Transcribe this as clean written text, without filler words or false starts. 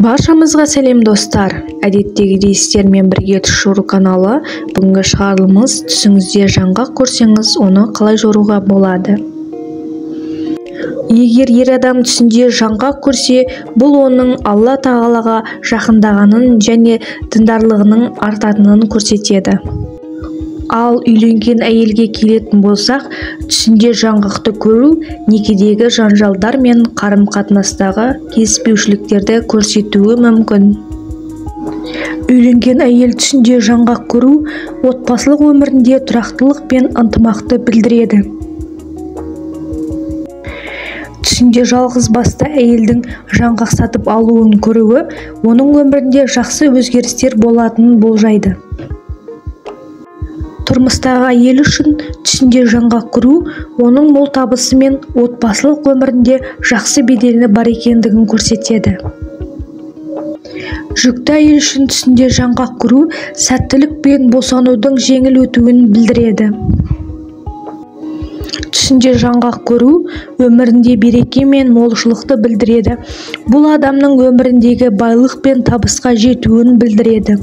Баршамызға сәлем достар. Әдеттегідей сіздермен бірге түс жору каналы. Бүгінгі шығарылымыз түсіңізде жаңғақ көрсеңіз, оны қалай жоруға болады? Егер ер адам түсінде жаңғақ көрсе, бұл оның Алла тағалаға жақындағанын және діндарлығының артатынын көрсетеді. Ал үйленген әйелге келетін болсақ, түсінде жаңғақты көру некедегі жанжалдар мен қарым-қатынастағы келіспеушіліктерді көрсетуі мүмкін. Үйленген әйел түсінде жаңғақ көру отбасылық өмірінде тұрақтылық пен ынтымақты білдіреді. Түсінде жалғыз басты әйелдің жаңғақ сатып алуын көруі оның өмірінде жақсы өзгерістер болатынын болжайды. Тұрмыстағы әйел үшін түсінде жаңғақ көру оның мол табысы мен отбасылық өмірінде жақсы беделі бар екендігін көрсетеді. Жүкті әйел үшін түсінде жаңғақ көру сәттілік пен босанудың жеңіл өтуін білдіреді. Түсінде жаңғақ көру өмірінде береке мен молшылықты білдіреді. Бұл адамның өміріндегі байлық пен табысқа жетуін білдіреді.